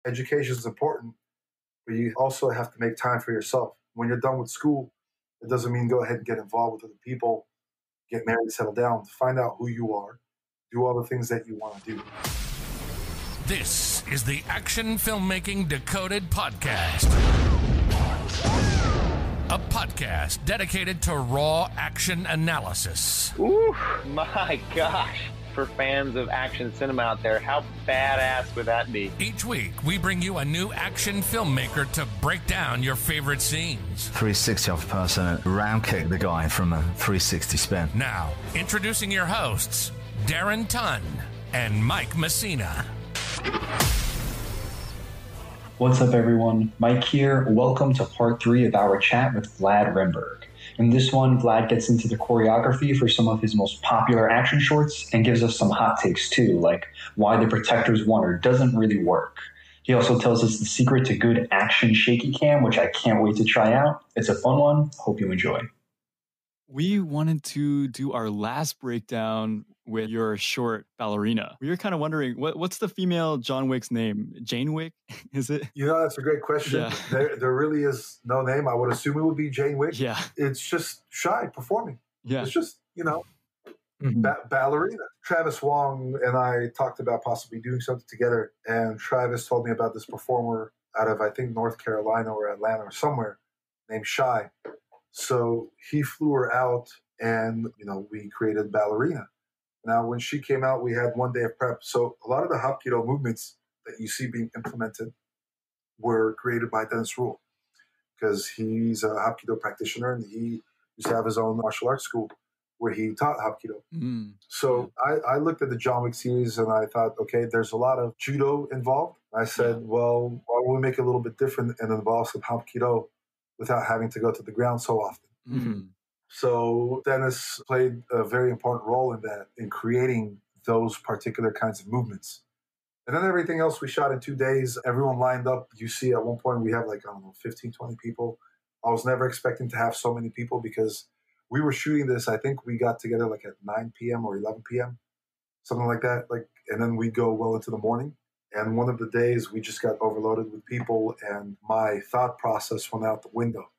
Education is important, but you also have to make time for yourself. When you're done with school, it doesn't mean go ahead and get involved with other people, get married, settle down. Find out who you are, do all the things that you want to do. This is the Action Filmmaking Decoded Podcast. A podcast dedicated to raw action analysis. Ooh, my gosh. For fans of action cinema out there, how badass would that be? Each week, we bring you a new action filmmaker to break down your favorite scenes. 360 off person, round kick the guy from a 360 spin. Now, introducing your hosts, Darren Tunn and Mike Messina. What's up, everyone? Mike here. Welcome to part 3 of our chat with Vlad Rimburg. In this one, Vlad gets into the choreography for some of his most popular action shorts and gives us some hot takes too, like why the Protector's Wonder doesn't really work. He also tells us the secret to good action shaky cam, which I can't wait to try out. It's a fun one. Hope you enjoy. We wanted to do our last breakdown with your short Ballerina. We were kind of wondering, what's the female John Wick's name? Jane Wick? Is it? You know, that's a great question. Yeah. There really is no name. I would assume it would be Jane Wick. Yeah. It's just Shy performing. Yeah. It's just, Ballerina. Travis Wong and I talked about possibly doing something together. And Travis told me about this performer out of, I think, North Carolina or Atlanta or somewhere named Shy. So he flew her out and, we created Ballerina. Now, when she came out, we had one day of prep. So a lot of the Hapkido movements that you see being implemented were created by Dennis Rule because he's a Hapkido practitioner and he used to have his own martial arts school where he taught Hapkido. So I looked at the John Wick series and I thought, okay, there's a lot of judo involved. I said, well, why don't we make it a little bit different and involve some Hapkido without having to go to the ground so often? So Dennis played a very important role in that, in creating those particular kinds of movements. And then everything else we shot in 2 days, everyone lined up. You see at one point we have 15, 20 people. I was never expecting to have so many people because we were shooting this, I think we got together at 9 p.m. or 11 p.m., something like that. And then we'd go well into the morning. And one of the days we just got overloaded with people and my thought process went out the window.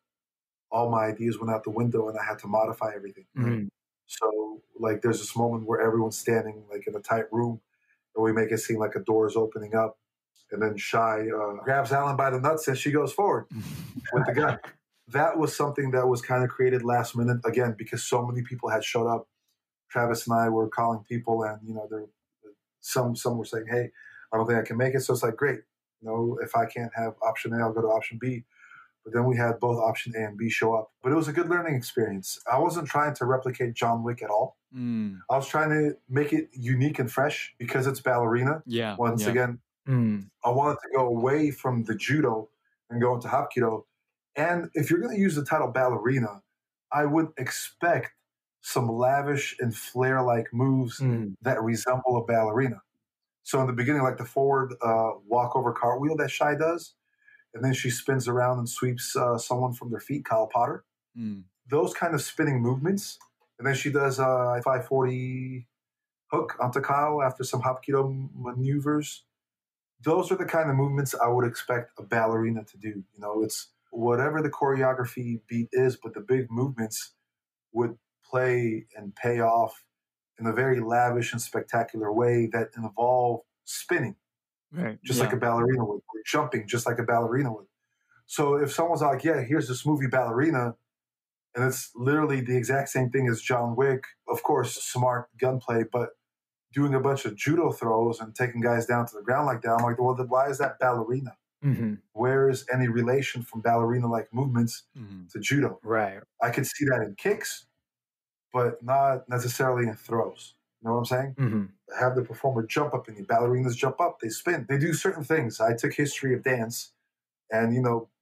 All my ideas went out the window and I had to modify everything. So there's this moment where everyone's standing in a tight room and we make it seem like a door is opening up. And then Shy grabs Alan by the nuts and she goes forward with the gun. That was something that was kind of created last minute, again, because so many people had showed up. Travis and I were calling people and, some were saying, hey, I don't think I can make it. So it's great. If I can't have option A, I'll go to option B. But then we had both option A and B show up. But it was a good learning experience. I wasn't trying to replicate John Wick at all. I was trying to make it unique and fresh because it's Ballerina. Yeah. Once again, I wanted to go away from the judo and go into Hapkido. And if you're going to use the title Ballerina, I would expect some lavish and flare-like moves that resemble a ballerina. So in the beginning, the forward walk-over cartwheel that Shy does, and then she spins around and sweeps someone from their feet, Kyle Potter. Those kind of spinning movements. And then she does a 540 hook onto Kyle after some Hapkido maneuvers. Those are the kind of movements I would expect a ballerina to do. It's whatever the choreography beat is, but the big movements would play and pay off in a very lavish and spectacular way that involve spinning. Right. Just like a ballerina would, or jumping just like a ballerina would. So if someone's like, yeah, here's this movie Ballerina, and it's literally the exact same thing as John Wick, of course, smart gunplay, but doing a bunch of judo throws and taking guys down to the ground like that, I'm like, well, then why is that Ballerina? Where is any relation from ballerina-like movements to judo? Right. I could see that in kicks, but not necessarily in throws. You know what I'm saying? Have the performer jump up and the ballerinas jump up, they spin. They do certain things. I took history of dance and,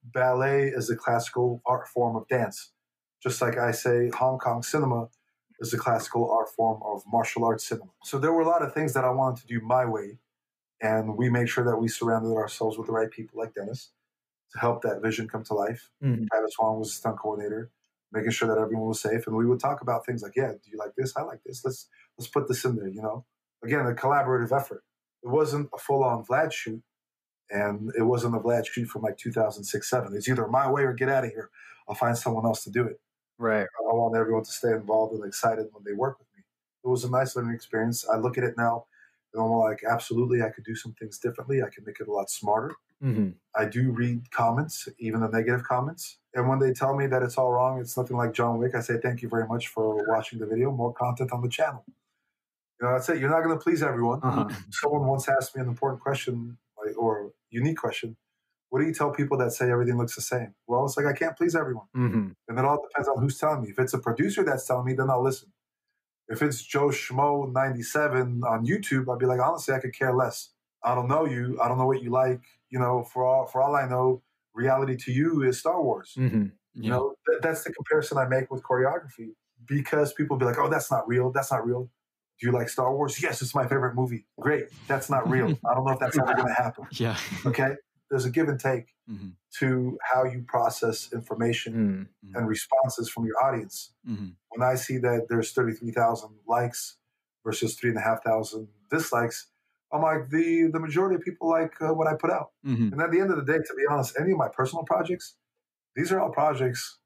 ballet is a classical art form of dance. Just like I say Hong Kong cinema is a classical art form of martial arts cinema. So there were a lot of things that I wanted to do my way. And we made sure that we surrounded ourselves with the right people like Dennis to help that vision come to life. Travis Wong was the stunt coordinator, making sure that everyone was safe. And we would talk about things like, yeah, do you like this? I like this. Let's put this in there, Again, a collaborative effort. It wasn't a full-on Vlad shoot. And it wasn't a Vlad shoot from like 2006, 7. It's either my way or get out of here. I'll find someone else to do it. Right. I want everyone to stay involved and excited when they work with me. It was a nice learning experience. I look at it now and I'm like, absolutely, I could do some things differently. I could make it a lot smarter. Mm-hmm. I do read comments, even the negative comments. And when they tell me that it's all wrong, it's nothing like John Wick, I say, thank you very much for watching the video. More content on the channel. You know, that's it. You're not going to please everyone. Someone once asked me an important question, or unique question. What do you tell people that say everything looks the same? Well, it's like, I can't please everyone. Mm-hmm. And it all depends on who's telling me. If it's a producer that's telling me, then I'll listen. If it's Joe Schmo 97 on YouTube, I'll be like, honestly, I could care less. I don't know you. I don't know what you like. You know, for all I know, reality to you is Star Wars. Mm-hmm. You know, that's the comparison I make with choreography, because people be like, oh, that's not real. That's not real. Do you like Star Wars? Yes, it's my favorite movie. Great. That's not real. I don't know if that's ever going to happen. Yeah. Okay. There's a give and take to how you process information and responses from your audience. When I see that there's 33,000 likes versus 3,500 dislikes, I'm like, the majority of people like what I put out. And at the end of the day, to be honest, any of my personal projects, these are all projects.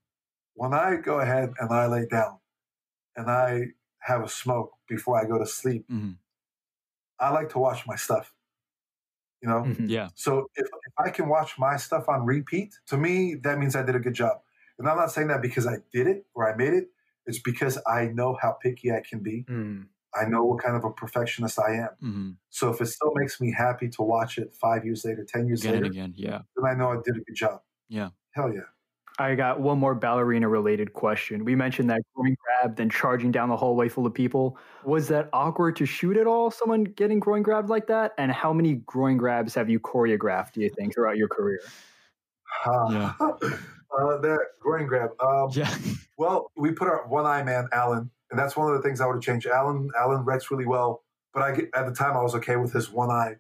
When I go ahead and I lay down and I have a smoke before I go to sleep, I like to watch my stuff. You know? Yeah. So if I can watch my stuff on repeat, to me, that means I did a good job. And I'm not saying that because I did it or I made it. It's because I know how picky I can be. I know what kind of a perfectionist I am. So if it still makes me happy to watch it 5 years later, 10 years later, again, yeah, then I know I did a good job. Yeah. Hell yeah. I got one more ballerina related question. We mentioned that groin grabbed and charging down the hallway full of people. Was that awkward to shoot at all, someone getting groin grabbed like that? And how many groin grabs have you choreographed, do you think, throughout your career? That groin grab. Well, we put our one eye man, Alan, and that's one of the things I would have changed. Alan wrecks really well, but at the time I was okay with his one eye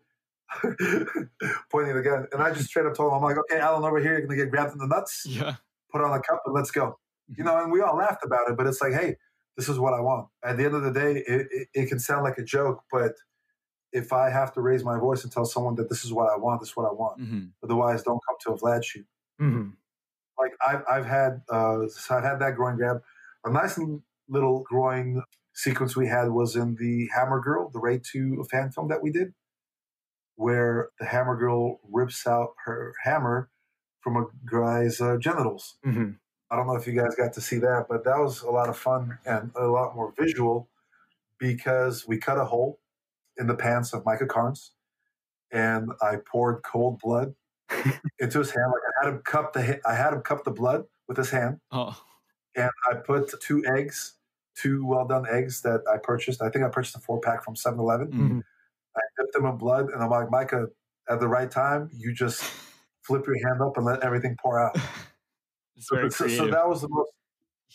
pointing the gun. And I just straight up told him, I'm like, okay, Alan, over here, you're going to get grabbed in the nuts. Yeah. Put on a cup and let's go. You know, and we all laughed about it, but it's like, hey, this is what I want. At the end of the day, it can sound like a joke, but if I have to raise my voice and tell someone that this is what I want, this is what I want. Otherwise, don't come to a Vlad shoot. Like I've had that groin grab. A nice little groin sequence we had was in the Hammer Girl, the Raid 2 fan film that we did, where the Hammer Girl rips out her hammer from a guy's genitals. I don't know if you guys got to see that, but that was a lot of fun and a lot more visual because we cut a hole in the pants of Micah Carnes and I poured cold blood into his hand. Like I had him cup the blood with his hand. And I put two well-done eggs that I purchased. I think I purchased a 4-pack from 7-Eleven. I dipped them in blood, and I'm like, Micah, at the right time, you just flip your hand up and let everything pour out. So that was the most.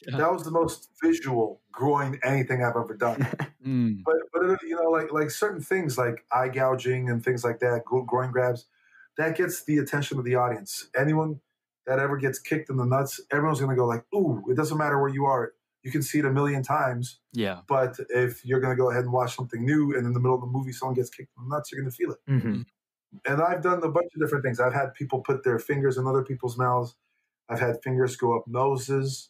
Yeah. That was the most visual groin anything I've ever done. But you know, like certain things like eye gouging and things like that, groin grabs, that gets the attention of the audience. Anyone that ever gets kicked in the nuts, everyone's going to go like, ooh, it doesn't matter where you are. You can see it a million times. Yeah. But if you're going to go ahead and watch something new and in the middle of the movie someone gets kicked in the nuts, you're going to feel it. And I've done a bunch of different things. I've had people put their fingers in other people's mouths. I've had fingers go up noses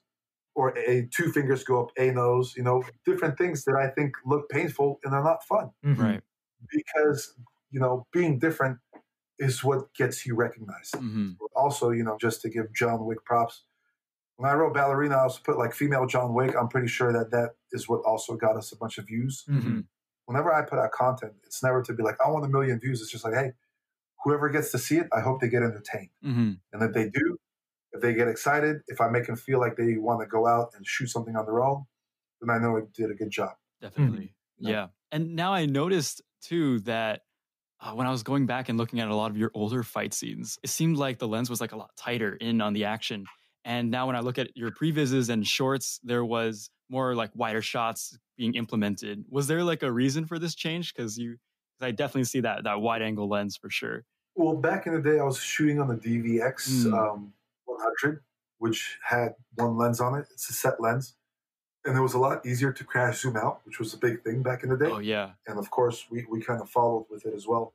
or two fingers go up a nose, you know, different things that I think look painful and they're not fun. Right. Because, you know, being different is what gets you recognized. Also, you know, just to give John Wick props, when I wrote Ballerina, I also put like female John Wick. I'm pretty sure that is what also got us a bunch of views. Whenever I put out content, it's never to be like, I want 1 million views. It's just like, hey, whoever gets to see it, I hope they get entertained. And if they do, if they get excited, if I make them feel like they want to go out and shoot something on their own, then I know I did a good job. Definitely. Yeah. And now I noticed too that when I was going back and looking at a lot of your older fight scenes, it seemed like the lens was like a lot tighter in on the action. And now when I look at your previses and shorts, there was more like wider shots being implemented. Was there like a reason for this change? Because I definitely see that wide angle lens for sure. Well, back in the day, I was shooting on the DVX 100, which had one lens on it. It's a set lens. And it was a lot easier to crash zoom out, which was a big thing back in the day. Oh, yeah. And of course, we kind of followed with it as well.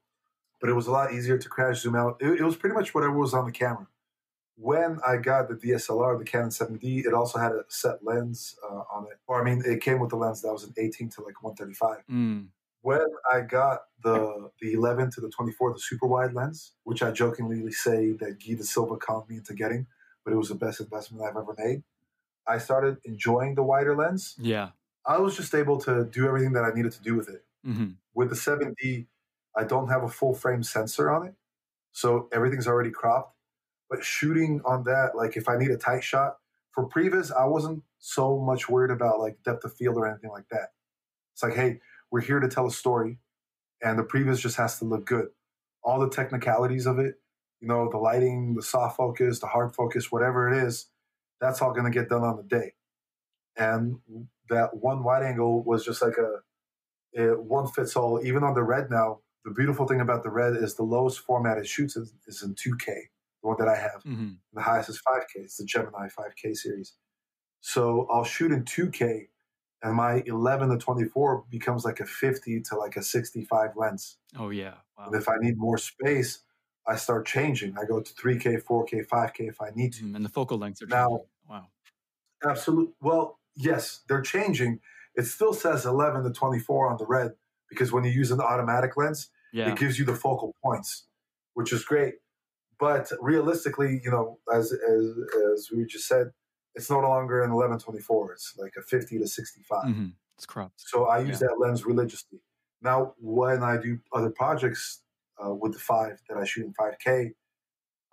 but it was a lot easier to crash, zoom out. It was pretty much whatever was on the camera. When I got the DSLR, the Canon 7D, it also had a set lens on it. Or, I mean, it came with the lens that was an 18 to like 135. When I got the 11 to the 24, the super wide lens, which I jokingly say that Guy de Silva conned me into getting, but it was the best investment I've ever made. I started enjoying the wider lens. Yeah. I was just able to do everything that I needed to do with it. With the 7D, I don't have a full frame sensor on it, so everything's already cropped. But shooting on that, like if I need a tight shot, for previs, I wasn't so much worried about like depth of field or anything like that. It's like, hey, we're here to tell a story, and the previs just has to look good. All the technicalities of it, you know, the lighting, the soft focus, the hard focus, whatever it is, that's all going to get done on the day. And that one wide angle was just like a one fits all. Even on the Red now, the beautiful thing about the Red is the lowest format it shoots is in 2K, the one that I have. The highest is 5K. It's the Gemini 5K series. So I'll shoot in 2K, and my 11 to 24 becomes like a 50 to like a 65 lens. Oh, yeah. Wow. And if I need more space, I start changing. I go to 3K, 4K, 5K if I need to. And the focal lengths are now, changing. Wow. Absolutely. Well, yes, they're changing. It still says 11 to 24 on the Red because when you use an automatic lens, it gives you the focal points, which is great. But realistically, you know, as we just said, it's no longer an 11-24. It's like a 50 to 65. It's cropped. So I use that lens religiously. Now, when I do other projects with the 5 that I shoot in 5K,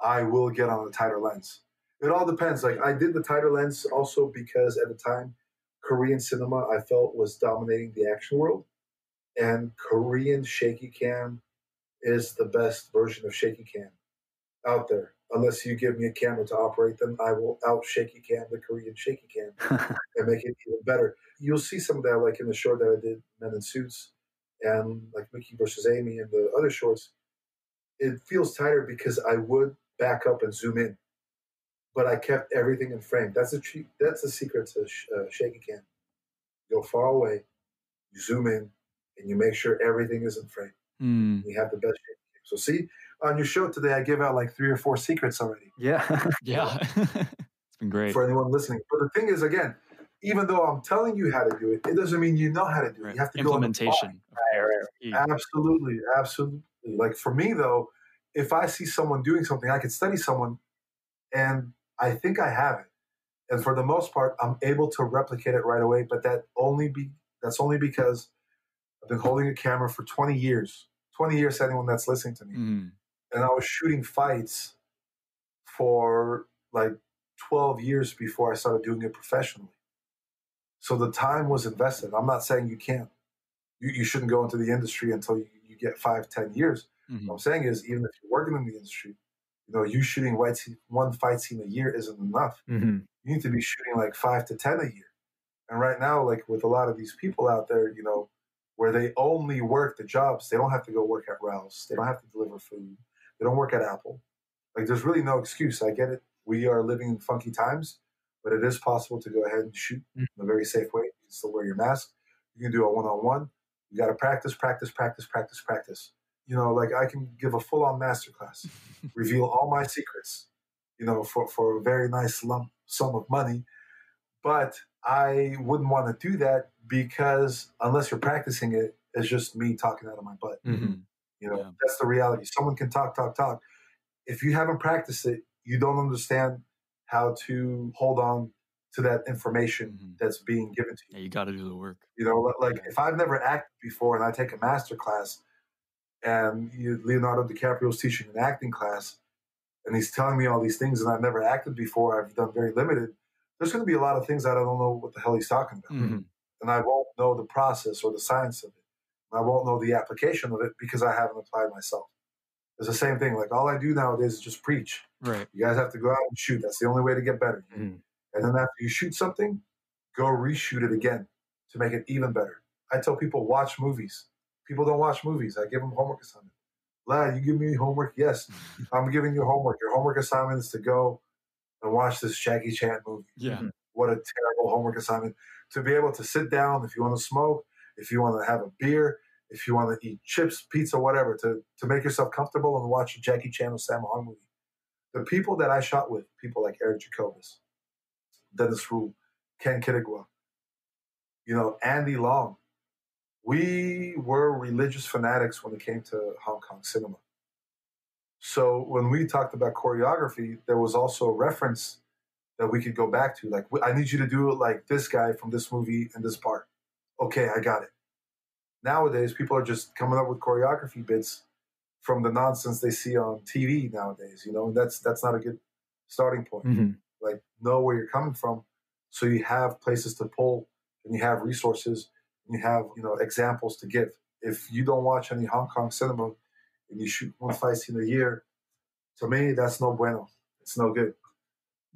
I will get on a tighter lens. It all depends. Like I did the tighter lens also because at the time, Korean cinema I felt was dominating the action world, and Korean shaky cam is the best version of shaky cam out there. Unless you give me a camera to operate them, I will out shaky cam the Korean shaky cam and make it even better. You'll see some of that like in the short that I did, Men in Suits, and like Mickey versus Amy and the other shorts. It feels tighter because I would back up and zoom in, but I kept everything in frame. That's the secret to shaky cam. You go far away, you zoom in, and you make sure everything is in frame. You have the best shaky cam. So see, on your show today, I give out like 3 or 4 secrets already. Yeah. Yeah. It's been great. For anyone listening. But the thing is, again, even though I'm telling you how to do it, it doesn't mean you know how to do it. You have to implementation. Absolutely. Absolutely. Like for me, though, if I see someone doing something, I could study someone, and I think I have it. And for the most part, I'm able to replicate it right away. But that's only because I've been holding a camera for 20 years. 20 years to anyone that's listening to me. And I was shooting fights for like 12 years before I started doing it professionally. So the time was invested. I'm not saying you can't. You shouldn't go into the industry until you get 5-10 years. What I'm saying is, even if you're working in the industry, you know, you shooting one fight scene a year isn't enough. You need to be shooting like 5 to 10 a year. And right now, like with a lot of these people out there, you know, where they only work the jobs, they don't have to go work at Ralph's. They don't have to deliver food. They don't work at Apple. Like there's really no excuse. I get it. We are living in funky times, but it is possible to go ahead and shoot in a very safe way. You can still wear your mask. You can do a one-on-one. You got to practice. You know, like I can give a full-on masterclass, reveal all my secrets, you know, for a very nice lump sum of money. But I wouldn't want to do that because unless you're practicing it, it's just me talking out of my butt. You know, that's the reality. Someone can talk. If you haven't practiced it, you don't understand how to hold on to that information that's being given to you. Yeah, you got to do the work. You know, like if I've never acted before and I take a master class and Leonardo DiCaprio's teaching an acting class and he's telling me all these things and I've never acted before, I've done very limited, there's going to be a lot of things I don't know what the hell he's talking about. And I won't know the process or the science of it. I won't know the application of it because I haven't applied myself. It's the same thing. Like all I do nowadays is just preach. Right. You guys have to go out and shoot. That's the only way to get better. And then after you shoot something, go reshoot it again to make it even better. I tell people, watch movies. People don't watch movies. I give them homework assignment. Lad, you give me homework? Yes. I'm giving you homework. Your homework assignment is to go and watch this Jackie Chan movie. Yeah. What a terrible homework assignment. To be able to sit down if you want to smoke, if you want to have a beer, if you want to eat chips, pizza, whatever, to make yourself comfortable and watch a Jackie Chan or Sammo Hung movie. The people that I shot with, people like Eric Jacobus, Dennis Rule, Ken Kittigwa, Andy Long, we were religious fanatics when it came to Hong Kong cinema. So when we talked about choreography, there was also a reference that we could go back to. Like, I need you to do it like this guy from this movie and this part. Okay, I got it. Nowadays, people are just coming up with choreography bits from the nonsense they see on TV nowadays, and that's not a good starting point. Mm-hmm. Like, know where you're coming from, so you have places to pull, and you have resources, and you have, examples to give. If you don't watch any Hong Kong cinema and you shoot one fight scene a year, to me, that's no bueno. It's no good.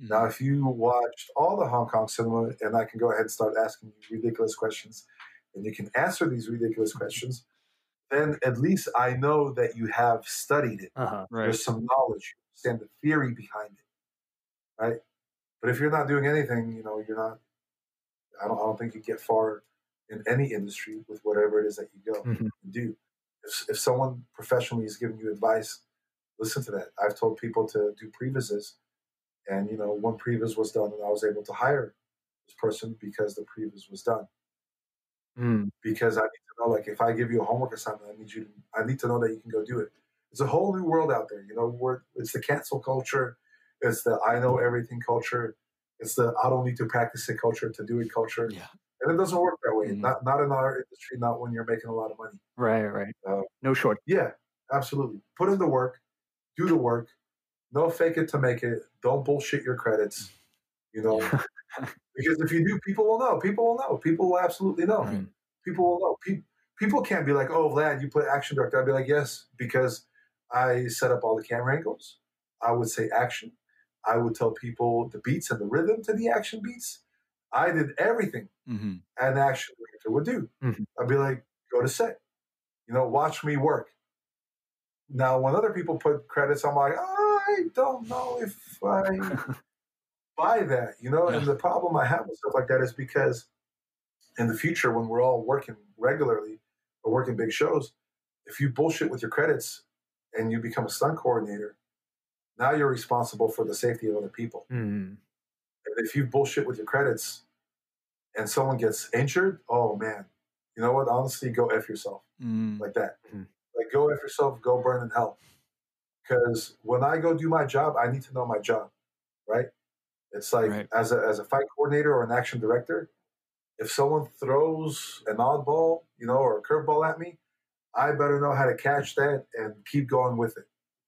Mm-hmm. Now, if you watched all the Hong Kong cinema, and I can go ahead and start asking you ridiculous questions, and you can answer these ridiculous questions, then at least I know that you have studied it. Right. There's some knowledge. You understand the theory behind it, right? But if you're not doing anything, you're not. I don't think you get far in any industry with whatever it is that you go and do. If someone professionally is giving you advice, listen to that. I've told people to do previses, and one previs was done, and I was able to hire this person because the previs was done. Because I need to know, like, if I give you a homework assignment, I need to know that you can go do it. It's a whole new world out there. It's the cancel culture. It's the I know everything culture. It's the I don't need to practice it culture to do it culture. Yeah. And it doesn't work that way. Not in our industry, not when you're making a lot of money. Right. No short. Yeah, absolutely. Put in the work, do the work. No fake it to make it. Don't bullshit your credits. Because if you do, people will know. People will know. People will absolutely know. Right. People will know. People can't be like, oh, Vlad, you put action director. I'd be like, yes, because I set up all the camera angles. I would say action. I would tell people the beats and the rhythm to the action beats. I did everything an action director would do. I'd be like, go to set. Watch me work. Now, when other people put credits, I'm like, I don't know if I buy that, and the problem I have with stuff like that is because in the future, when we're all working regularly or working big shows, if you bullshit with your credits and you become a stunt coordinator, now you're responsible for the safety of other people. And if you bullshit with your credits and someone gets injured, oh man, you know what? Honestly, go F yourself like that. Like, go F yourself, go burn in hell. Because when I go do my job, I need to know my job, right? It's like, as a fight coordinator or an action director, if someone throws an oddball, or a curveball at me, I better know how to catch that and keep going with it.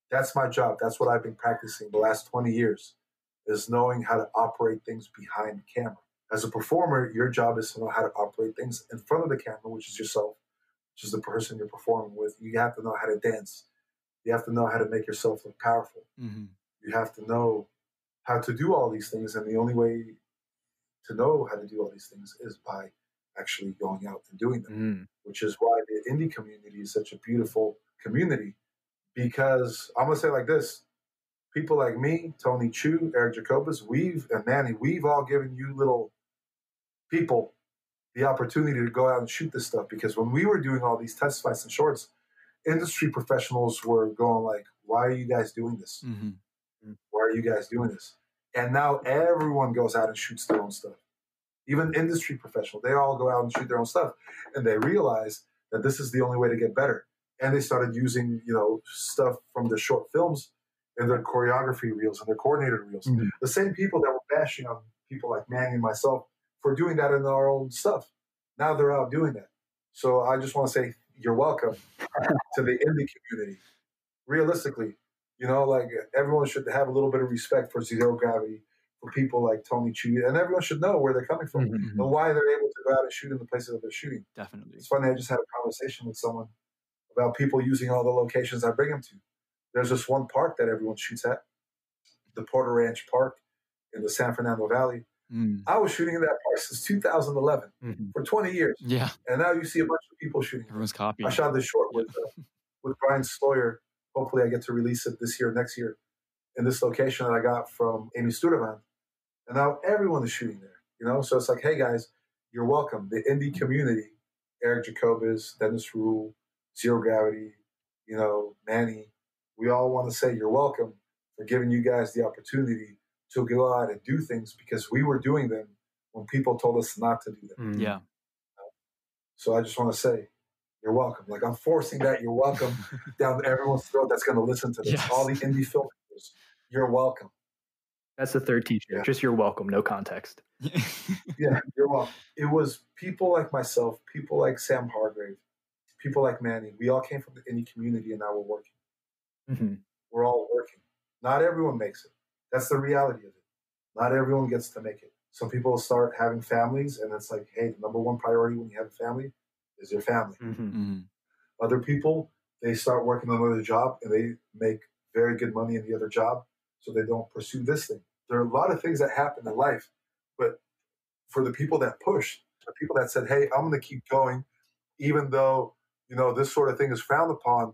That's my job. That's what I've been practicing the last 20 years, is knowing how to operate things behind the camera. As a performer, your job is to know how to operate things in front of the camera, which is yourself, which is the person you're performing with. You have to know how to dance. You have to know how to make yourself look powerful. You have to know how to do all these things, and the only way to know how to do all these things is by actually going out and doing them, which is why the indie community is such a beautiful community, because I'm going to say it like this. People like me, Tony Chu, Eric Jacobus, and Manny, we've all given you little people the opportunity to go out and shoot this stuff, because when we were doing all these test fights and shorts, industry professionals were going like, why are you guys doing this? Why are you guys doing this? And now everyone goes out and shoots their own stuff. Even industry professionals, they all go out and shoot their own stuff. And they realize that this is the only way to get better. And they started using, stuff from the short films in their choreography reels and their coordinated reels. The same people that were bashing on people like Manny and myself for doing that in our own stuff, now they're out doing that. So I just want to say you're welcome to the indie community. Realistically, like, everyone should have a little bit of respect for Zero Gravity, for people like Tony Chu, and everyone should know where they're coming from and why they're able to go out and shoot in the places that they're shooting. Definitely. It's funny, I just had a conversation with someone about people using all the locations I bring them to. There's this one park that everyone shoots at, the Porter Ranch Park in the San Fernando Valley. I was shooting in that park since 2011 for 20 years. Yeah. And now you see a bunch of people shooting. Everyone's copying. I shot this short with Brian Sloyer. Hopefully I get to release it this year, next year, in this location that I got from Amy Studevan. And now everyone is shooting there, So it's like, hey guys, you're welcome. The indie community Eric Jacobus, Dennis Rule, Zero Gravity, Manny, we all want to say you're welcome for giving you guys the opportunity to go out and do things because we were doing them when people told us not to do them. Yeah. So I just want to say you're welcome. Like, I'm forcing that you're welcome down everyone's throat that's going to listen to this. Yes. All the indie filmmakers, you're welcome. That's the third teaching. Yeah. Just you're welcome, no context. Yeah, you're welcome. It was people like myself, people like Sam Hargrave, people like Manny. We all came from the indie community, and now we're working. Mm-hmm. We're all working. Not everyone makes it. That's the reality of it. Not everyone gets to make it. Some people start having families, and it's like, hey, the number one priority when you have a family is your family. Mm-hmm. Mm-hmm. Other people, they start working on another job, and they make very good money in the other job, so they don't pursue this thing. There are a lot of things that happen in life, but for the people that push, the people that said, hey, I'm going to keep going, even though, this sort of thing is frowned upon,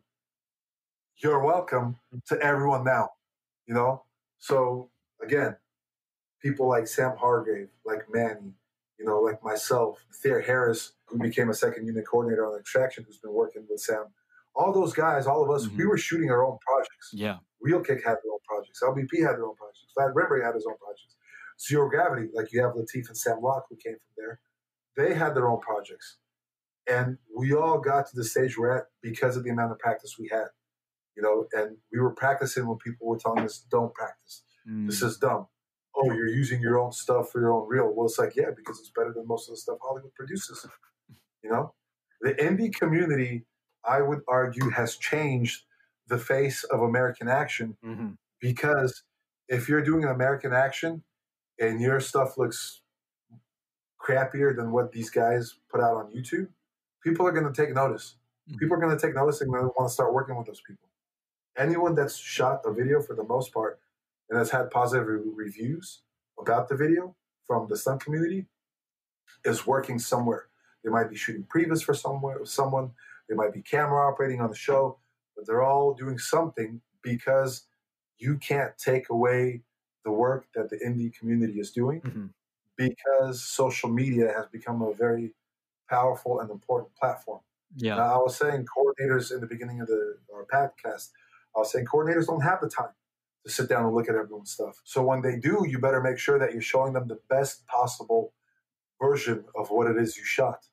you're welcome to everyone now, So, again, people like Sam Hargrave, like Manny, like myself, Thayer Harris, who became a second unit coordinator on Extraction, who's been working with Sam. All those guys, all of us, we were shooting our own projects. Yeah. Real Kick had their own projects. LBP had their own projects. Vlad Rimburg had his own projects. Zero Gravity, like you have Latif and Sam Locke, who came from there, they had their own projects. And we all got to the stage we're at because of the amount of practice we had, and we were practicing when people were telling us, don't practice. This is dumb. Oh, you're using your own stuff for your own reel. Well, it's like, yeah, because it's better than most of the stuff Hollywood produces. The indie community, I would argue, has changed the face of American action because if you're doing an American action and your stuff looks crappier than what these guys put out on YouTube, people are going to take notice. People are going to take notice and want to start working with those people. Anyone that's shot a video for the most part and has had positive reviews about the video from the stunt community is working somewhere. They might be shooting previs for someone. They might be camera operating on the show, but they're all doing something because you can't take away the work that the indie community is doing because social media has become a very powerful and important platform. Yeah. Now, I was saying coordinators in the beginning of our podcast, I was saying coordinators don't have the time to sit down and look at everyone's stuff. So when they do, you better make sure that you're showing them the best possible version of what it is you shot.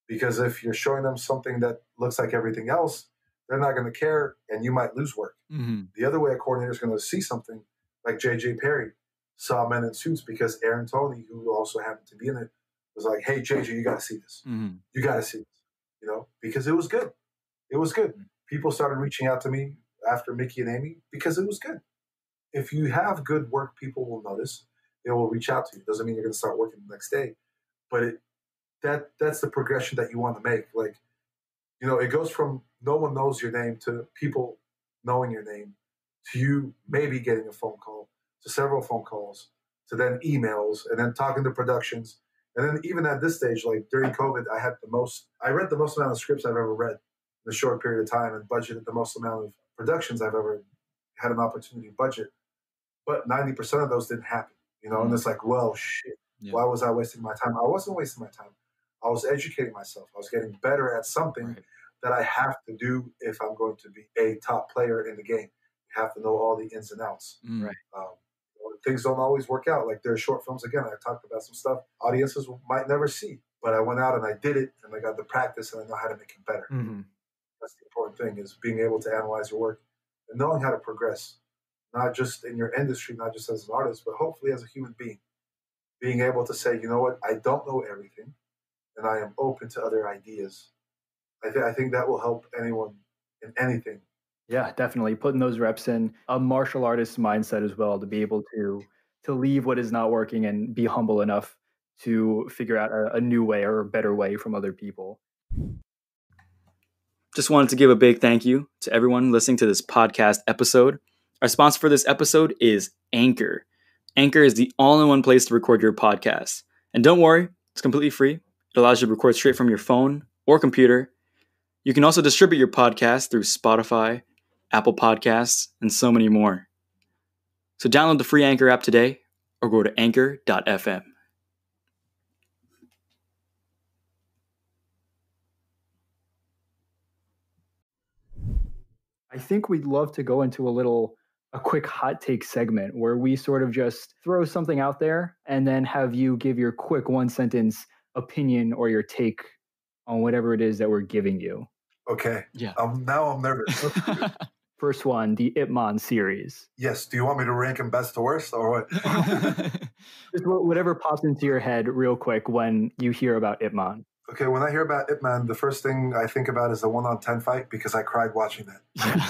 Because if you're showing them something that looks like everything else, they're not going to care and you might lose work. The other way a coordinator is going to see something, like J.J. Perry saw Men in Suits because Aaron Toney, who also happened to be in it, was like, hey, J.J., you got to see this. You got to see this, because it was good. It was good. People started reaching out to me after Mickey and Amy because it was good. If you have good work, people will notice. They will reach out to you. Doesn't mean you're going to start working the next day, but that's the progression that you want to make. Like, it goes from no one knows your name to people knowing your name to you maybe getting a phone call to several phone calls to then emails and then talking to productions. And then even at this stage, like during COVID, I read the most amount of scripts I've ever read in a short period of time and budgeted the most amount of productions I've ever had an opportunity to budget. But 90% of those didn't happen, and it's like, well, shit, why was I wasting my time? I wasn't wasting my time. I was educating myself. I was getting better at something that I have to do if I'm going to be a top player in the game. You have to know all the ins and outs. Things don't always work out. Like there are short films, again, I talked about some stuff audiences might never see, but I went out and I did it and I got the practice and I know how to make it better. That's the important thing, is being able to analyze your work and knowing how to progress, not just in your industry, not just as an artist, but hopefully as a human being. Being able to say, you know what, I don't know everything and I am open to other ideas. I think that will help anyone in anything. Yeah, definitely. Putting those reps in, a martial artist mindset as well, to be able to leave what is not working and be humble enough to figure out a new way or a better way from other people. Just wanted to give a big thank you to everyone listening to this podcast episode. Our sponsor for this episode is Anchor. Anchor is the all-in-one place to record your podcast. And don't worry, it's completely free. It allows you to record straight from your phone or computer. You can also distribute your podcast through Spotify, Apple Podcasts, and so many more. So download the free Anchor app today or go to anchor.fm. I think we'd love to go into a quick hot take segment where we sort of just throw something out there and then have you give your quick 1-sentence opinion or your take on whatever it is that we're giving you. Okay. Yeah. Now I'm nervous. First one, the Ip Man series. Yes. Do you want me to rank them best to worst or what? Just whatever pops into your head real quick when you hear about Ip Man. Okay, when I hear about Ip Man, the first thing I think about is the 1-on-10 fight because I cried watching that.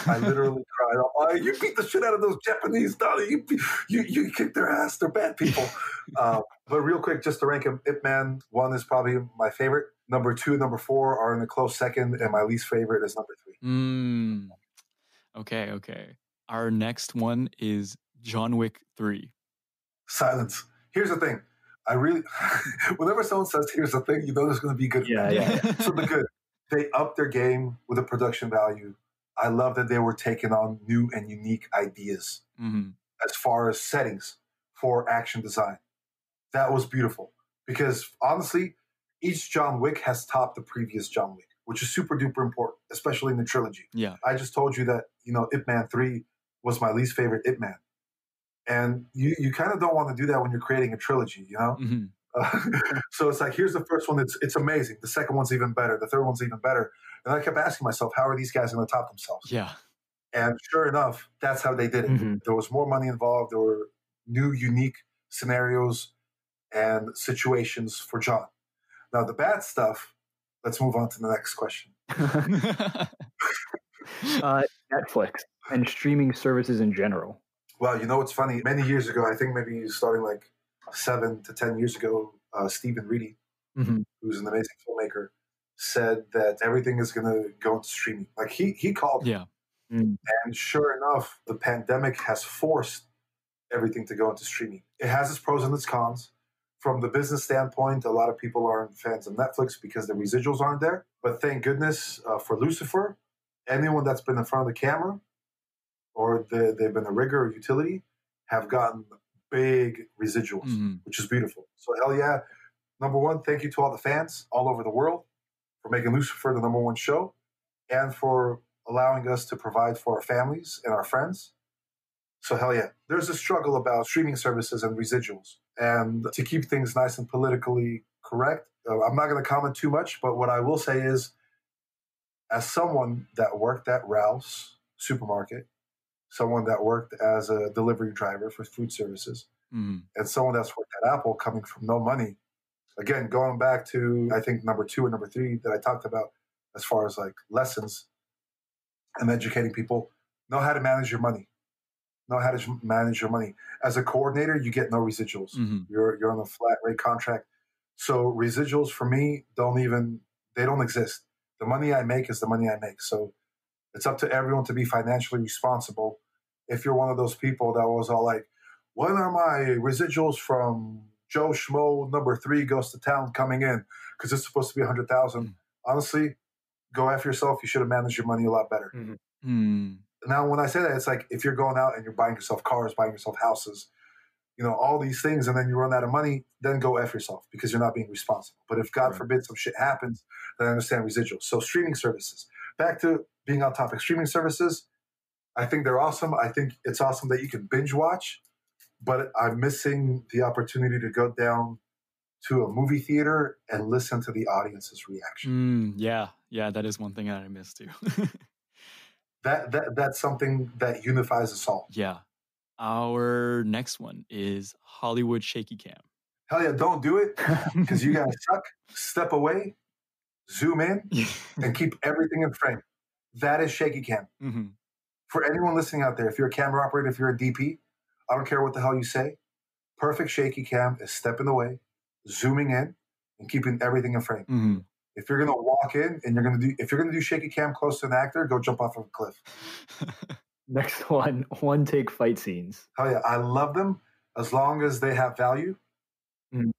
I literally cried. Oh, you beat the shit out of those Japanese, Donnie. You kicked their ass. They're bad people. But real quick, just to rank them, Ip Man 1 is probably my favorite. Number 2 and number 4 are in a close second, and my least favorite is number 3. Okay. Our next one is John Wick 3. Silence. Here's the thing. I really, whenever someone says, here's the thing, you know there's going to be good. Yeah. So the good. They upped their game with the production value. I love that they were taking on new and unique ideas as far as settings for action design. That was beautiful. Because honestly, each John Wick has topped the previous John Wick, which is super duper important, especially in the trilogy. Yeah. I just told you that, Ip Man 3 was my least favorite Ip Man. And you kind of don't want to do that when you're creating a trilogy, So it's like, here's the first one. It's amazing. The second one's even better. The third one's even better. And I kept asking myself, how are these guys going to top themselves? Yeah. And sure enough, that's how they did it. There was more money involved. There were new, unique scenarios and situations for John. Now, the bad stuff, let's move on to the next question. Netflix and streaming services in general. Well, what's funny? Many years ago, I think maybe starting like 7 to 10 years ago, Stephen Reedy, who's an amazing filmmaker, said that everything is going to go into streaming. Like he called it. Yeah. And sure enough, the pandemic has forced everything to go into streaming. It has its pros and its cons. From the business standpoint, a lot of people aren't fans of Netflix because the residuals aren't there. But thank goodness for Lucifer, anyone that's been in front of the camera or they've been a rigger or utility have gotten big residuals, which is beautiful. So hell yeah. Number one, thank you to all the fans all over the world for making Lucifer the number one show and for allowing us to provide for our families and our friends. So hell yeah. There's a struggle about streaming services and residuals. And to keep things nice and politically correct, I'm not going to comment too much, but what I will say is, as someone that worked at Ralph's supermarket, someone that worked as a delivery driver for food services, and someone that's worked at Apple coming from no money, again, going back to, I think, number 2 and number 3 that I talked about as far as like lessons and educating people, know how to manage your money. Know how to manage your money. As a coordinator, you get no residuals. You're on a flat rate contract. So residuals for me they don't exist. The money I make is the money I make. So it's up to everyone to be financially responsible. If you're one of those people that was all like, when are my residuals from Joe Schmo number 3 goes to town coming in? Because it's supposed to be 100,000. Honestly, go after yourself. You should have managed your money a lot better. Now, when I say that, it's like if you're going out and you're buying yourself cars, buying yourself houses, all these things, and then you run out of money, then go F yourself because you're not being responsible. But if God forbid some shit happens, then I understand residuals. So streaming services. Back to being on topic. Streaming services, I think they're awesome. I think it's awesome that you can binge watch, but I'm missing the opportunity to go down to a movie theater and listen to the audience's reaction. Yeah, that is one thing that I miss too. That's something that unifies us all. Yeah. Our next one is Hollywood Shaky Cam. Hell yeah, don't do it because you guys suck. Step away, zoom in, and keep everything in frame. That is Shaky Cam. For anyone listening out there, if you're a camera operator, if you're a DP, I don't care what the hell you say. Perfect Shaky Cam is stepping away, zooming in, and keeping everything in frame. If you're gonna walk in and if you're gonna do Shaky Cam close to an actor, go jump off of a cliff. Next one take fight scenes. Hell yeah, I love them as long as they have value.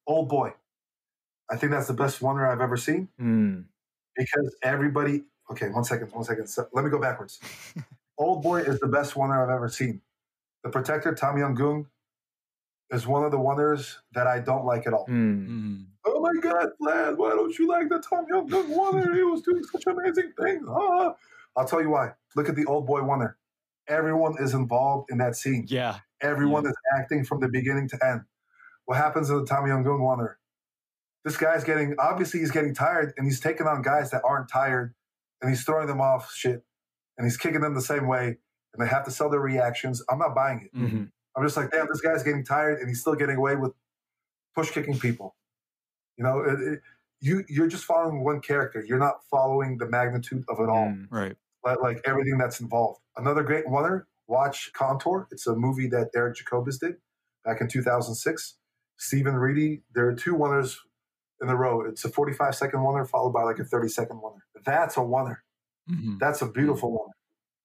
Old Boy, I think that's the best oneer I've ever seen because everybody. Okay, one second. So, let me go backwards. Old Boy is the best oneer I've ever seen. The Protector, Tom Young-gung, is one of the oneers that I don't like at all. Oh my God, Vlad, why don't you like the Tom Young-gung oneer? He was doing such amazing things. I'll tell you why. Look at the Old Boy Wonder. Everyone is involved in that scene. Yeah. Everyone is acting from the beginning to end. What happens in the Tommy Young-gun Wonder? This guy's obviously he's getting tired, and he's taking on guys that aren't tired, and he's throwing them off shit, and he's kicking them the same way, and they have to sell their reactions. I'm not buying it. Mm-hmm. I'm just like, damn, this guy's getting tired, and he's still getting away with push-kicking people. You know, you're just following one character. You're not following the magnitude of it all. Right. Like everything that's involved. Another great Wonder, watch Contour. It's a movie that Derek Jacobus did back in 2006. Stephen Reedy, there are 2 Wonders in a row. It's a 45-second Wonder followed by like a 30-second Wonder. That's a Wonder. Mm-hmm. That's a beautiful Wonder.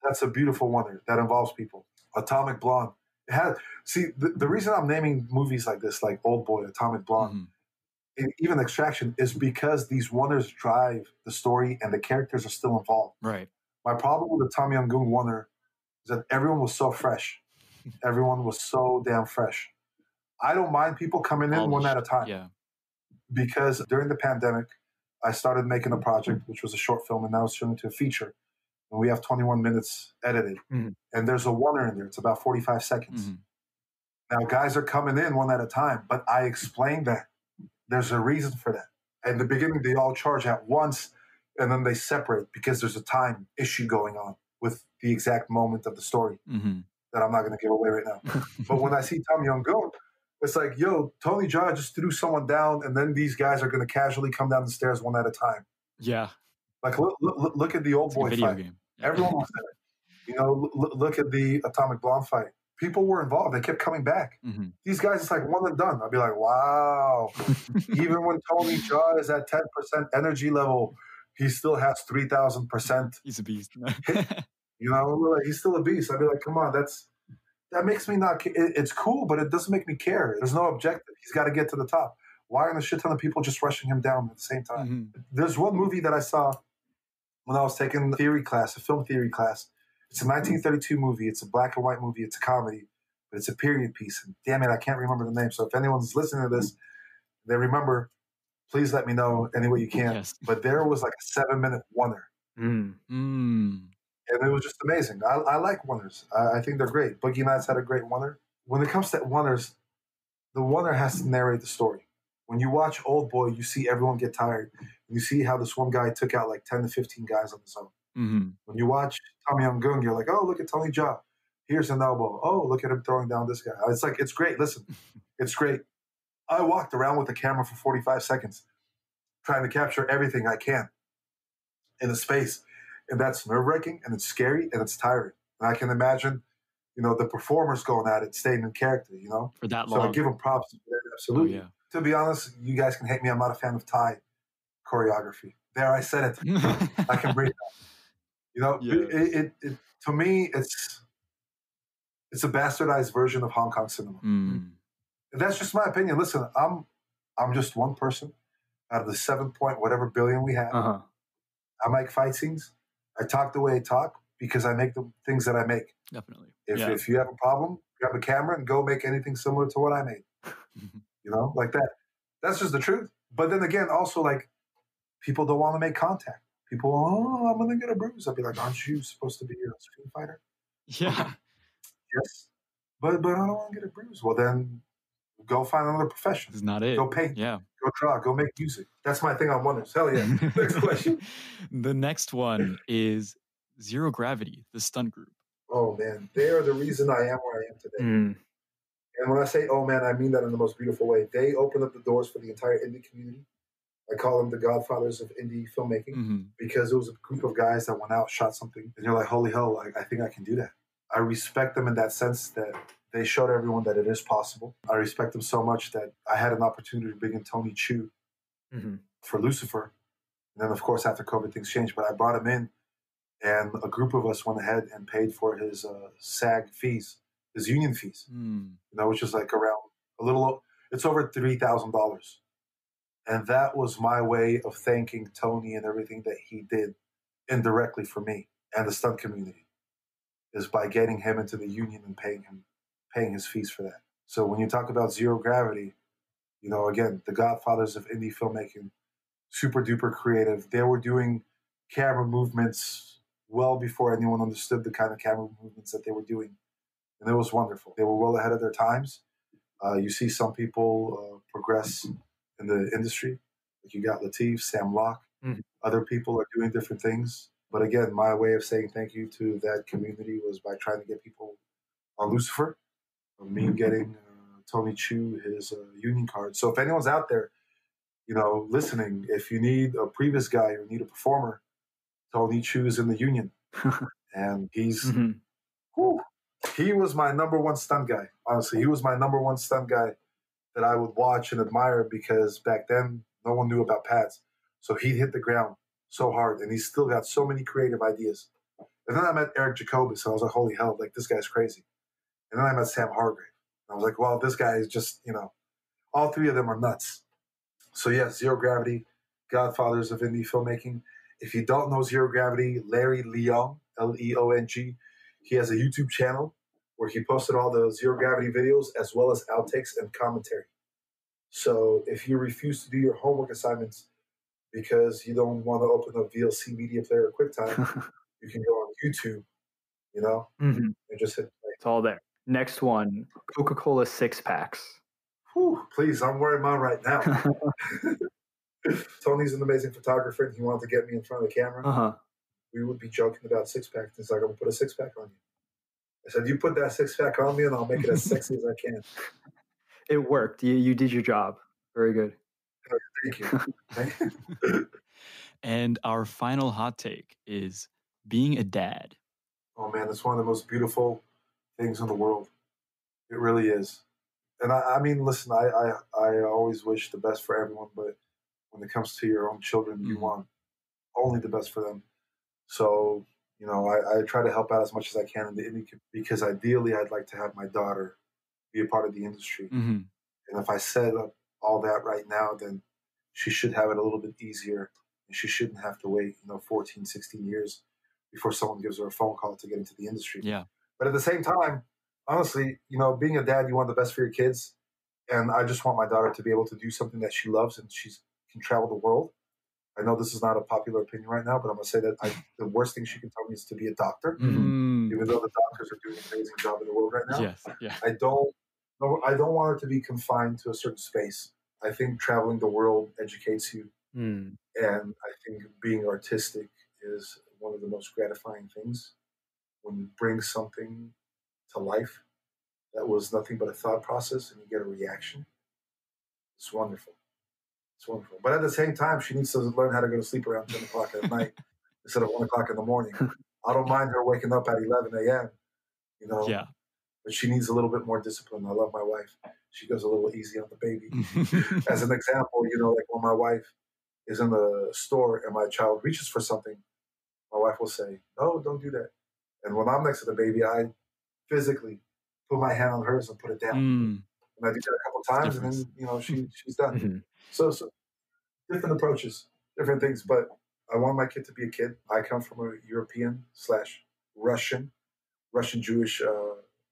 That's a beautiful Wonder that involves people. Atomic Blonde. The reason I'm naming movies like this, like Old Boy, Atomic Blonde, and even Extraction, is because these Wonders drive the story and the characters are still involved. Right. My problem with the Tommy Young-gun Wonder is that everyone was so fresh. Everyone was so damn fresh. I don't mind people coming in one at a time. Yeah. Because during the pandemic, I started making a project, which was a short film, and now it's turned into a feature. And we have 21 minutes edited. And there's a Wonder in there. It's about 45 seconds. Now, guys are coming in one at a time, but I explained that. There's a reason for that. In the beginning, they all charge at once, and then they separate because there's a time issue going on with the exact moment of the story that I'm not going to give away right now. But when I see Tommy Young-gun, it's like, yo, Tony Jaa just threw someone down, and then these guys are going to casually come down the stairs one at a time. Yeah. Like, look at the Old Boy video fight. game. Everyone was there. You know, look at the Atomic Blonde fight. People were involved. They kept coming back. These guys, it's like one and done. I'd be like, wow. Even when Tony Jaa is at 10% energy level, he still has 3,000%. He's a beast. You know, like, he's still a beast. I'd be like, come on, that makes me not. It's cool, but it doesn't make me care. There's no objective. He's got to get to the top. Why aren't a shit ton of people just rushing him down at the same time? There's one movie that I saw when I was taking a film theory class. It's a 1932 movie. It's a black and white movie. It's a comedy, but it's a period piece. And damn it, I can't remember the name. So if anyone's listening to this, they remember, please let me know any way you can. Yes. But there was like a 7-minute Wonder. And it was just amazing. I like Wonders. I think they're great. Boogie Nights had a great Wonder. When it comes to Wonders, the Wonder has to narrate the story. When you watch Old Boy, you see everyone get tired. You see how this one guy took out like 10 to 15 guys on his own. When you watch Tommy Young-gun, you're like, oh, look at Tony Jaa. Here's an elbow. Oh, look at him throwing down this guy. It's like, it's great. Listen, it's great. I walked around with the camera for 45 seconds trying to capture everything I can in a space. And that's nerve-wracking, and it's scary, and it's tiring. And I can imagine, you know, the performers going at it, staying in character, you know? For that long. So I give them props. Absolutely. Oh, yeah. To be honest, you guys can hate me. I'm not a fan of Thai choreography. There, I said it. I can breathe out. You know, it to me, it's a bastardized version of Hong Kong cinema. That's just my opinion. Listen, I'm just one person out of the 7 billion we have. I make fight scenes. I talk the way I talk because I make the things that I make. Definitely. If you have a problem, grab a camera and go make anything similar to what I made. You know, like that. That's just the truth. But then again, also, like, people don't want to make contact. People, I'm going to get a bruise. I'll be like, aren't you supposed to be a street fighter? Yeah. Yes. But I don't want to get a bruise. Well, then go find another profession. It's not it. Go paint. Yeah. Go draw. Go make music. That's my thing on Wonders. Hell yeah. Next question. The next one is Zero Gravity, the stunt group. Oh, man. They are the reason I am where I am today. And when I say, oh, man, I mean that in the most beautiful way. They opened up the doors for the entire indie community. I call them the godfathers of indie filmmaking because it was a group of guys that went out, shot something, and you're like, holy hell, like, I think I can do that. I respect them in that sense that they showed everyone that it is possible. I respect them so much that I had an opportunity to bring in Tony Chu for Lucifer. And then, of course, after COVID, things changed. But I brought him in, and a group of us went ahead and paid for his SAG fees, his union fees, you know, which is like around it's over $3,000. And that was my way of thanking Tony and everything that he did indirectly for me and the stunt community, is by getting him into the union and paying his fees for that. So when you talk about Zero Gravity, you know, again, the godfathers of indie filmmaking, super duper creative. They were doing camera movements well before anyone understood the kind of camera movements that they were doing. And it was wonderful. They were well ahead of their times. You see some people progress in the industry. Like you got Latif, Sam Locke. Other people are doing different things. But again, my way of saying thank you to that community was by trying to get people on Lucifer. Me getting Tony Chu his union card. So if anyone's out there, listening, if you need a previous guy or need a performer, Tony Chu is in the union. And he's, he was my number one stunt guy. Honestly, he was my number one stunt guy that I would watch and admire because back then, no one knew about pads. So he'd hit the ground so hard and he's still got so many creative ideas. And then I met Eric Jacobus and I was like, holy hell, like this guy's crazy. And then I met Sam Hargrave. And I was like, well, this guy is just, all three of them are nuts. So yeah, Zero Gravity, Godfathers of Indie Filmmaking. If you don't know Zero Gravity, Larry Leong, Leong, he has a YouTube channel where he posted all the Zero Gravity videos as well as outtakes and commentary. So if you refuse to do your homework assignments because you don't want to open up VLC Media Player or QuickTime, you can go on YouTube, and just hit play. It's all there. Next one, Coca-Cola 6-packs. Whew, please, I'm wearing mine right now. Tony's an amazing photographer, and he wanted to get me in front of the camera. We would be joking about 6-pack. He's like, I'm going to put a 6-pack on you. I said, you put that 6-pack on me, and I'll make it as sexy as I can. It worked. You did your job. Very good. Thank you. And our final hot take is being a dad. Oh, man, it's one of the most beautiful things in the world. It really is. And I mean, listen, I always wish the best for everyone, but when it comes to your own children, you want only the best for them. So, I try to help out as much as I can in the indie because ideally I'd like to have my daughter be a part of the industry. And if I set up all that right now, then she should have it a little bit easier and she shouldn't have to wait, 14, 16 years before someone gives her a phone call to get into the industry. Yeah. But at the same time, honestly, being a dad, you want the best for your kids. And I just want my daughter to be able to do something that she loves and she can travel the world. I know this is not a popular opinion right now, but I'm going to say that the worst thing she can tell me is to be a doctor, even though the doctors are doing an amazing job in the world right now. Yes, yeah. I don't want her to be confined to a certain space. I think traveling the world educates you. And I think being artistic is one of the most gratifying things when you bring something to life that was nothing but a thought process and you get a reaction. It's wonderful. It's wonderful. But at the same time, she needs to learn how to go to sleep around 10 o'clock at night instead of 1 o'clock in the morning. I don't mind her waking up at 11 a.m., Yeah. But she needs a little bit more discipline. I love my wife. She goes a little easy on the baby. As an example, like when my wife is in the store and my child reaches for something, my wife will say, no, don't do that. And when I'm next to the baby, I physically put my hand on hers and put it down. And I do that a couple times, and then she's done. So different approaches, different things. But I want my kid to be a kid. I come from a European/Russian Jewish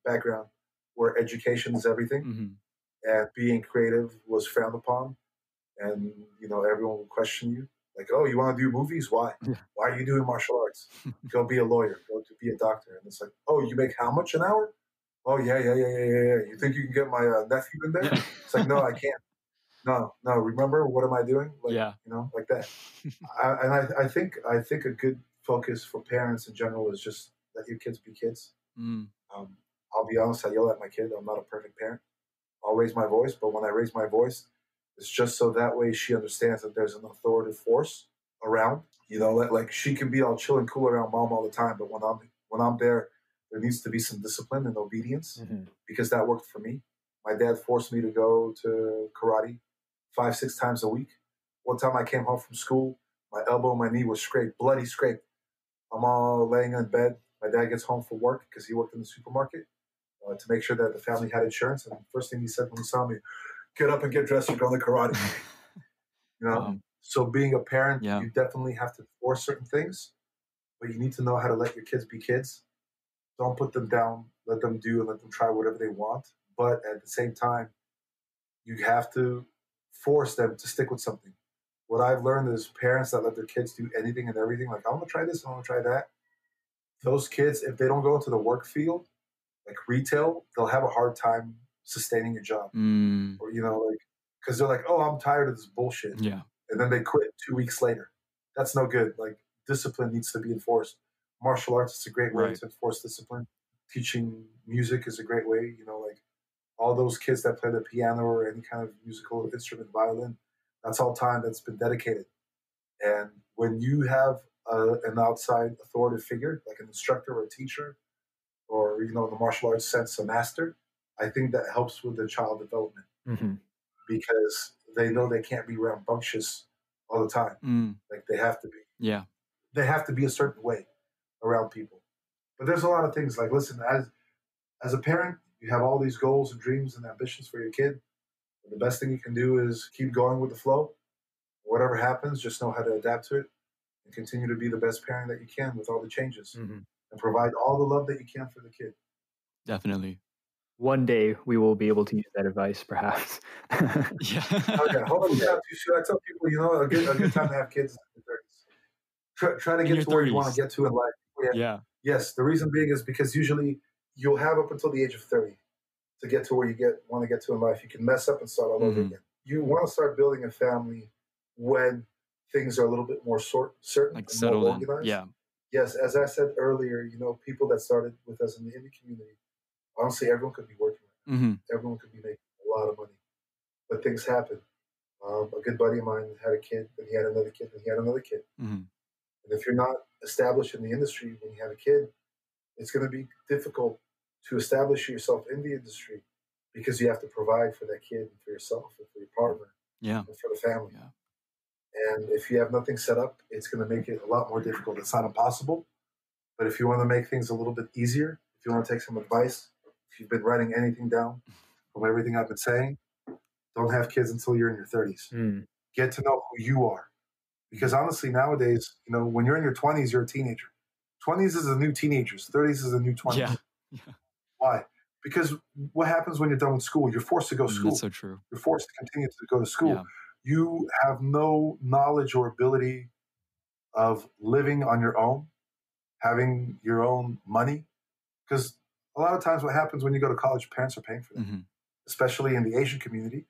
background where education is everything, and being creative was frowned upon, and everyone would question you. Like, oh, you want to do movies? Why? Why are you doing martial arts? Go be a lawyer. Go to be a doctor. And it's like, oh, you make how much an hour? Oh, yeah. You think you can get my nephew in there? It's like, no, I can't. No. Remember, what am I doing? Like, like that. I think a good focus for parents in general is just let your kids be kids. I'll be honest, I yell at my kid. I'm not a perfect parent. I'll raise my voice, but when I raise my voice, it's just so that way she understands that there's an authoritative force around. Like she can be all chill and cool around mom all the time, but when I'm there needs to be some discipline and obedience because that worked for me. My dad forced me to go to karate 5-6 times a week. One time I came home from school, my elbow and my knee was scraped, bloody scraped. I'm all laying in bed. My dad gets home from work because he worked in the supermarket to make sure that the family had insurance. And the first thing he said when he saw me, get up and get dressed, you're going to karate. So being a parent, you definitely have to force certain things, but you need to know how to let your kids be kids. Don't put them down. Let them do and let them try whatever they want. But at the same time, you have to force them to stick with something. What I've learned is parents that let their kids do anything and everything, like, I want to try this, I want to try that. those kids, if they don't go into the work field, like retail, they'll have a hard time sustaining a job. Or, you know, like, because they're like, oh, I'm tired of this bullshit. Yeah. And then they quit 2 weeks later. That's no good. Like, discipline needs to be enforced. Martial arts is a great way to enforce discipline. Teaching music is a great way. You know, like all those kids that play the piano or any kind of musical instrument, violin, that's all time that's been dedicated. And when you have an outside authoritative figure, like an instructor or a teacher, or, you know, in the martial arts sense, a master, I think that helps with the child development because they know they can't be rambunctious all the time. Like they have to be. Yeah. They have to be a certain way around people. But there's a lot of things like, listen, as a parent, you have all these goals and dreams and ambitions for your kid. The best thing you can do is keep going with the flow. Whatever happens, just know how to adapt to it and continue to be the best parent that you can with all the changes and provide all the love that you can for the kid. Definitely. One day we will be able to use that advice, perhaps. Yeah. Okay, hold on. Yeah, should I tell people, you know, a good time to have kids in your 30s? Try to get to where you want to get to in life. Yeah. Yes, the reason being is because usually you'll have up until the age of 30 to get to where you want to get to in life. You can mess up and start all over again. You want to start building a family when things are a little bit more certain, Like and settled more in. organized. Yeah. Yes, as I said earlier, you know, people that started with us in the indie community, honestly, everyone could be working right now. Everyone could be making a lot of money. But things happen. A good buddy of mine had a kid, and he had another kid, and he had another kid. And if you're not established in the industry when you have a kid, it's going to be difficult to establish yourself in the industry because you have to provide for that kid and for yourself and for your partner and for the family. And if you have nothing set up, it's going to make it a lot more difficult. It's not impossible, but if you want to make things a little bit easier, if you want to take some advice, if you've been writing anything down from everything I've been saying, don't have kids until you're in your 30s. Get to know who you are. Because honestly, nowadays, you know, when you're in your 20s, you're a teenager. 20s is the new teenagers. 30s is the new 20s. Yeah. Why? Because what happens when you're done with school? You're forced to go to school. That's so true. You're forced to continue to go to school. You have no knowledge or ability of living on your own, having your own money. Because a lot of times what happens when you go to college, parents are paying for that, especially in the Asian community.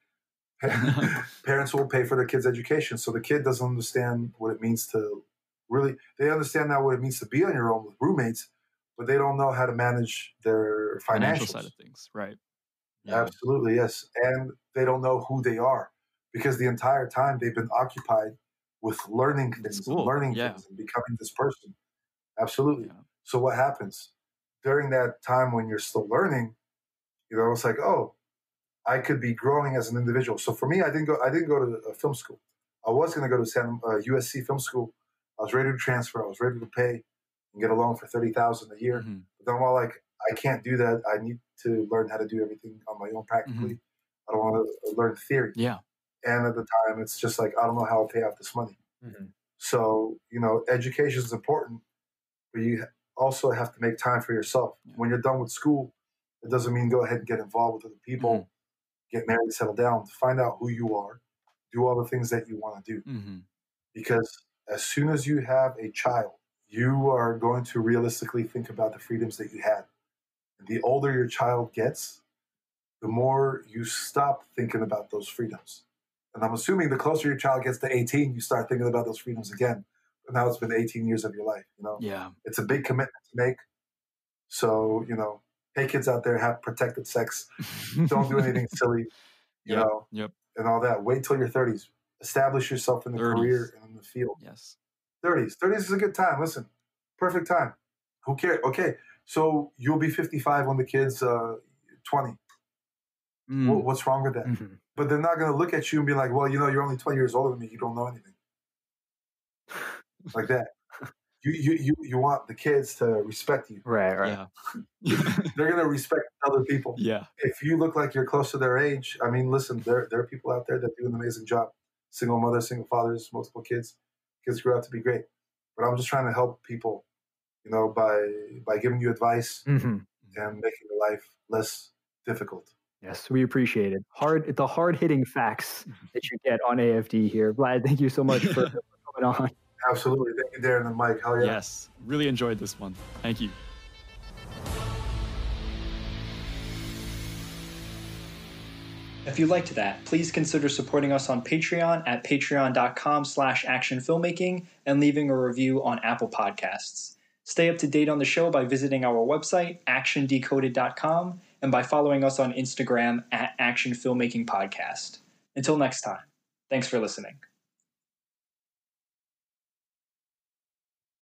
Parents will pay for their kids' education. So the kid doesn't understand what it means to really, they understand now what it means to be on your own with roommates, but they don't know how to manage their financial side of things. Right. Absolutely, yes. And they don't know who they are because the entire time they've been occupied with learning things and learning things and becoming this person. Absolutely. So what happens during that time when you're still learning, you know, it's like, oh, I could be growing as an individual. So for me, I didn't go to a film school. I was going to go to USC Film School. I was ready to transfer. I was ready to pay and get a loan for $30,000 a year. But then I'm all like, I can't do that. I need to learn how to do everything on my own practically. I don't want to learn theory. Yeah. And at the time, it's just like, I don't know how I'll pay out this money. So, you know, education is important, but you also have to make time for yourself. When you're done with school, it doesn't mean go ahead and get involved with other people, get married, settle down, find out who you are, do all the things that you want to do. Because as soon as you have a child, you are going to realistically think about the freedoms that you had. And the older your child gets, the more you stop thinking about those freedoms. And I'm assuming the closer your child gets to 18, you start thinking about those freedoms again. But now it's been 18 years of your life, you know? Yeah. It's a big commitment to make. So, you know, hey, kids out there, have protected sex. Don't do anything silly, you know, and all that. Wait till your 30s. Establish yourself in the career and in the field. 30s. 30s is a good time. Listen, perfect time. Who cares? Okay, so you'll be 55 when the kid's 20. What's wrong with that? But they're not going to look at you and be like, well, you know, you're only 20 years older than me. You don't know anything. Like that. You want the kids to respect you. Right. They're going to respect other people. If you look like you're close to their age, I mean, listen, there are people out there that do an amazing job. Single mothers, single fathers, multiple kids. Kids grow up to be great. But I'm just trying to help people, you know, by giving you advice and making your life less difficult. Yes, we appreciate it. The hard-hitting facts that you get on AFD here. Vlad, thank you so much for coming on. Absolutely. Thank you, Darren and Mike. Hell yeah. Yes, really enjoyed this one. Thank you. If you liked that, please consider supporting us on Patreon at patreon.com/actionfilmmaking and leaving a review on Apple Podcasts. Stay up to date on the show by visiting our website, actiondecoded.com, and by following us on Instagram at Action Filmmaking Podcast. Until next time, thanks for listening.